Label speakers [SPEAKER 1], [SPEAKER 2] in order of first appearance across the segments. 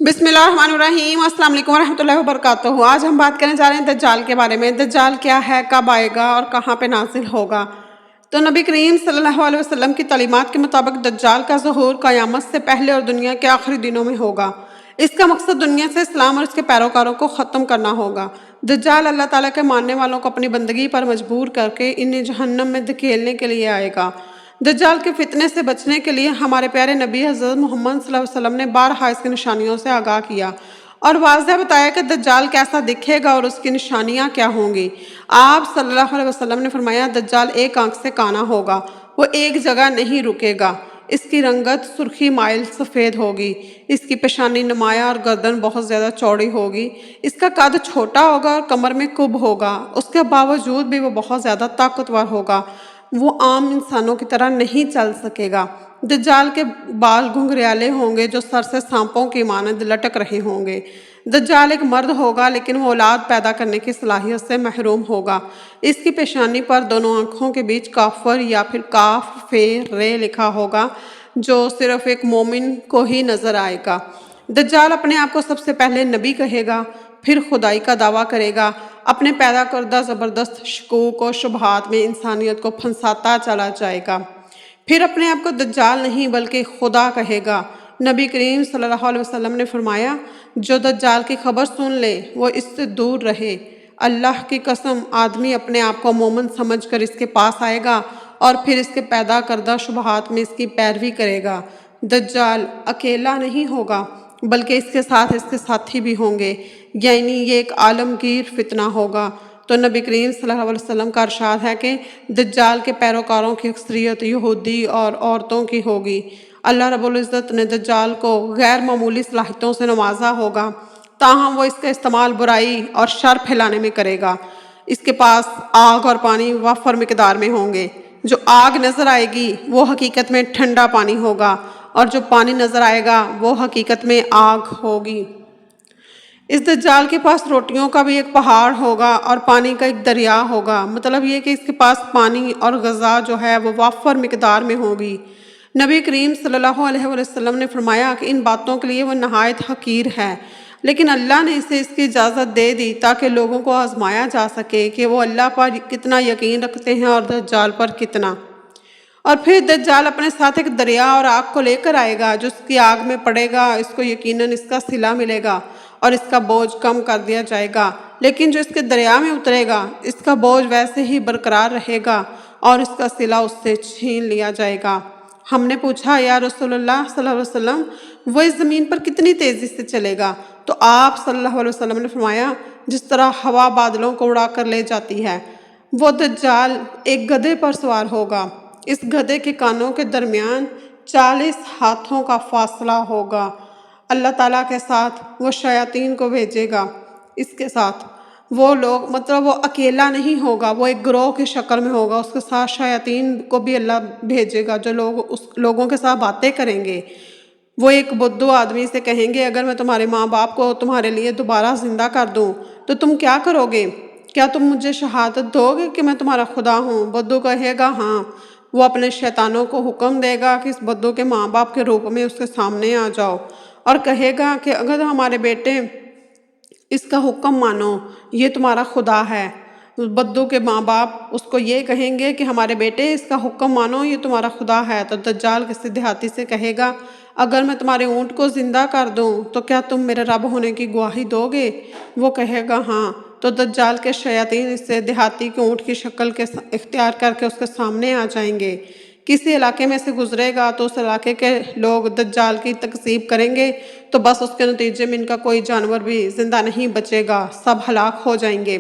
[SPEAKER 1] बिस्मिल्लाहिर्रहमानिर्रहीम। अस्सलाम वालेकुम रहमतुल्लाहि व बरकातुहू। आज हम बात करने जा रहे हैं दज्जाल के बारे में। दज्जाल क्या है, कब आएगा और कहाँ पे नाजिल होगा। तो नबी करीम सल्लल्लाहु अलैहि वसल्लम की तालीमात के मुताबिक दज्जाल का ज़हूर क़यामत से पहले और दुनिया के आखिरी दिनों में होगा। इसका मकसद दुनिया से इस्लाम और इसके पैरोकारों को ख़त्म करना होगा। दज्जाल अल्लाह ताला के मानने वालों को अपनी बंदगी पर मजबूर करके इन्हें जहन्नम में धकेलने के लिए आएगा। दज्जाल के फितने से बचने के लिए हमारे प्यारे नबी हज़रत मोहम्मद सल्लल्लाहु अलैहि वसल्लम ने बारहा इसकी निशानियों से आगाह किया और वाज़ह बताया कि दज्जाल कैसा दिखेगा और उसकी निशानियां क्या होंगी। आप सल्लल्लाहु अलैहि वसल्लम ने फरमाया, दज्जाल एक आंख से काना होगा, वो एक जगह नहीं रुकेगा। इसकी रंगत सुर्खी माइल सफ़ेद होगी, इसकी पेशानी नुमाया और गर्दन बहुत ज़्यादा चौड़ी होगी, इसका कद छोटा होगा और कमर में कुब होगा। उसके बावजूद भी वो बहुत ज़्यादा ताकतवर होगा, वो आम इंसानों की तरह नहीं चल सकेगा। दज्जाल के बाल घुंघराले होंगे जो सर से सांपों की मानद लटक रहे होंगे। दज्जाल एक मर्द होगा लेकिन वो औलाद पैदा करने की सलाहियत से महरूम होगा। इसकी पेशानी पर दोनों आँखों के बीच काफर या फिर काफ फे रे लिखा होगा जो सिर्फ एक मोमिन को ही नजर आएगा। दज्जाल अपने आप को सबसे पहले नबी कहेगा, फिर खुदाई का दावा करेगा, अपने पैदा करदा ज़बरदस्त शकूक और शुबहात में इंसानियत को फंसाता चला जाएगा। फिर अपने आप को दज्जाल नहीं बल्कि खुदा कहेगा। नबी करीम सल्लल्लाहु अलैहि वसल्लम ने फरमाया, जो दज्जाल की खबर सुन ले वो इससे दूर रहे। अल्लाह की कसम, आदमी अपने आप को मोमिन समझकर इसके पास आएगा और फिर इसके पैदा करदा शुबहात में इसकी पैरवी करेगा। दज्जाल अकेला नहीं होगा बल्कि इसके साथ इसके साथी भी होंगे, यानी ये एक आलमगीर फितना होगा। तो नबी करीम सल्लल्लाहु अलैहि वसल्लम का इरशाद है कि दज्जाल के पैरोकारों की अक्सरियत यहूदी और औरतों की होगी। अल्लाह रब्बुल इज़्ज़त ने दज्जाल को गैर मामूली सलाहियतों से नवाजा होगा, ताहम वो इसका इस्तेमाल बुराई और शर फैलाने में करेगा। इसके पास आग और पानी वाफर मिकदार में होंगे। जो आग नज़र आएगी वो हकीकत में ठंडा पानी होगा और जो पानी नज़र आएगा वो हकीकत में आग होगी। इस दज्जाल के पास रोटियों का भी एक पहाड़ होगा और पानी का एक दरिया होगा। मतलब ये कि इसके पास पानी और ग़ज़ा जो है वो वाफर मिकदार में होगी। नबी करीम सल्लल्लाहु अलैहि वसल्लम ने फरमाया कि इन बातों के लिए वो नहायत हकीर है, लेकिन अल्लाह ने इसे इसकी इजाज़त दे दी ताकि लोगों को आजमाया जा सके कि वो अल्लाह पर कितना यकीन रखते हैं और दज्जाल पर कितना। और फिर दज्जाल अपने साथ एक दरिया और आग को लेकर आएगा, जो उसकी आग में पड़ेगा इसको यकीनन इसका सिला मिलेगा और इसका बोझ कम कर दिया जाएगा, लेकिन जो इसके दरिया में उतरेगा इसका बोझ वैसे ही बरकरार रहेगा और इसका सिला उससे छीन लिया जाएगा। हमने पूछा, या रसूलुल्लाह सल्लल्लाहु अलैहि वसल्लम, वो इस ज़मीन पर कितनी तेज़ी से चलेगा? तो आप सल्लल्लाहु अलैहि वसल्लम ने फरमाया, जिस तरह हवा बादलों को उड़ा कर ले जाती है। वो दज्जाल एक गधे पर सवार होगा। इस गधे के कानों के दरमियान 40 हाथों का फासला होगा। अल्लाह ताला के साथ वो शयातीन को भेजेगा। इसके साथ वो लोग, मतलब वो अकेला नहीं होगा, वो एक ग्रोह की शक्ल में होगा। उसके साथ शयातीन को भी अल्लाह भेजेगा जो लोग उस लोगों के साथ बातें करेंगे। वो एक बुद्धू आदमी से कहेंगे, अगर मैं तुम्हारे माँ बाप को तुम्हारे लिए दोबारा ज़िंदा कर दूँ तो तुम क्या करोगे? क्या तुम मुझे शहादत दोगे कि मैं तुम्हारा खुदा हूँ? बुद्धू कहेगा हाँ। वो अपने शैतानों को हुक्म देगा कि इस बुद्धू के माँ बाप के रूप में उसके सामने आ जाओ और कहेगा कि अगर हमारे बेटे इसका हुक्म मानो, ये तुम्हारा खुदा है। बुद्धू के माँ बाप उसको ये कहेंगे कि हमारे बेटे इसका हुक्म मानो, ये तुम्हारा खुदा है। तो दज्जाल किसी देहाती से कहेगा, अगर मैं तुम्हारे ऊँट को ज़िंदा कर दूँ तो क्या तुम मेरे रब होने की गवाही दोगे? वो कहेगा हाँ। तो दज्जाल के शयातीन इससे देहाती के ऊँट की शक्ल के इख्तियार करके उसके सामने आ जाएंगे। किसी इलाके में से गुजरेगा तो उस इलाके के लोग दज्जाल की तकज़ीब करेंगे, तो बस उसके नतीजे में इनका कोई जानवर भी ज़िंदा नहीं बचेगा, सब हलाक हो जाएंगे।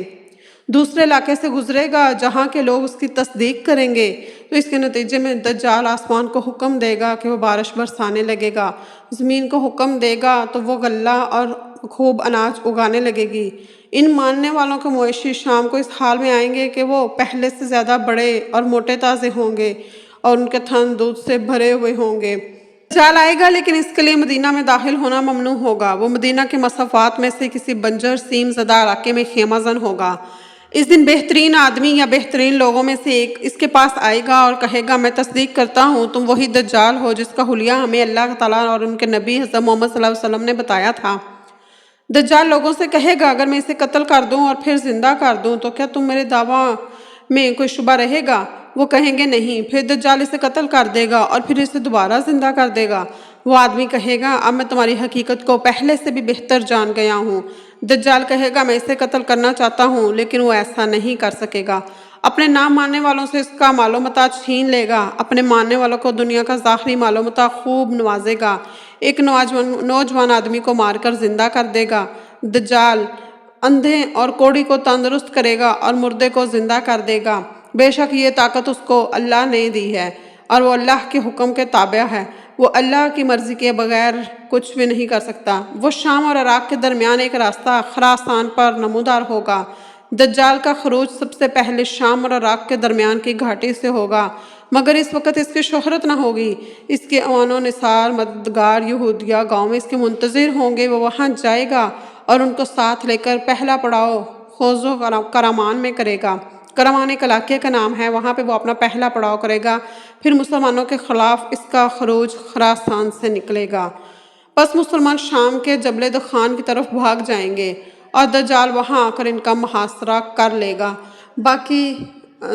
[SPEAKER 1] दूसरे इलाके से गुजरेगा जहाँ के लोग उसकी तस्दीक करेंगे, तो इसके नतीजे में दज्जाल आसमान को हुक्म देगा कि वो बारिश बरसाने लगेगा। ज़मीन को हुक्म देगा तो वो गल्ला और खूब अनाज उगाने लगेगी। इन मानने वालों के मवेशी शाम को इस हाल में आएंगे कि वो पहले से ज़्यादा बड़े और मोटे ताज़े होंगे और उनके थन दूध से भरे हुए होंगे। दज्जाल आएगा लेकिन इसके लिए मदीना में दाखिल होना ममनू होगा। वो मदीना के मसफ़ात में से किसी बंजर सीम ज़दा इलाके में खेमाजन होगा। اس دن بہترین آدمی یا بہترین لوگوں میں سے ایک اس کے پاس آئے گا اور کہے گا میں تصدیق کرتا ہوں تم وہی دجال ہو جس کا حلیہ ہمیں اللہ تعالیٰ اور ان کے نبی حضرت محمد صلی اللہ علیہ وسلم نے بتایا تھا۔ دجال لوگوں سے کہے گا اگر میں اسے قتل کر دوں اور پھر زندہ کر دوں تو کیا تم میرے دعویٰ میں کوئی شبہ رہے گا؟ وہ کہیں گے نہیں۔ پھر دجال اسے قتل کر دے گا اور پھر اسے دوبارہ زندہ کر دے گا۔ وہ آدمی کہے گا اب میں تمہاری حقیقت کو پہلے سے بھی بہتر جان گیا ہوں۔ دجال کہے گا میں اسے قتل کرنا چاہتا ہوں لیکن وہ ایسا نہیں کر سکے گا۔ اپنے نام ماننے والوں سے اس کا مال و متاع چھین لے گا، اپنے ماننے والوں کو دنیا کا ظاہری مال و متاع خوب نوازے گا، ایک نوجوان آدمی کو مار کر زندہ کر دے گا۔ دجال اندھے اور کوڑی کو تندرست کرے گا اور مردے کو زندہ کر دے گا۔ بے شک یہ طاقت اس کو اللہ نے دی ہے اور وہ اللہ کے حکم کے تابع ہے، وہ اللہ کی مرضی کے بغیر کچھ بھی نہیں کر سکتا۔ وہ شام اور عراق کے درمیان ایک راستہ خراسان پر نمودار ہوگا۔ دجال کا خروج سب سے پہلے شام اور عراق کے درمیان کی گھاٹی سے ہوگا، مگر اس وقت اس کی شہرت نہ ہوگی۔ اس کے اوان و نثار مددگار یہودیہ گاؤں میں اس کے منتظر ہوں گے۔ وہ وہاں جائے گا اور ان کو ساتھ لے کر پہلا پڑاؤ خوض و کرامان میں کرے گا۔ کرامان ایک علاقے کا نام ہے، وہاں پہ وہ اپنا پہلا پڑاؤ کرے گا، پھر مسلمانوں کے خلاف اس کا خروج خراسان سے نکلے گا۔ پس مسلمان شام کے جبل دخان کی طرف بھاگ جائیں گے اور دجال وہاں آ کر ان کا محاصرہ کر لے گا۔ باقی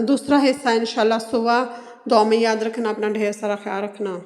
[SPEAKER 1] دوسرا حصہ انشاءاللہ صبح دعا میں یاد رکھنا، اپنا ڈھیر سارا خیال رکھنا۔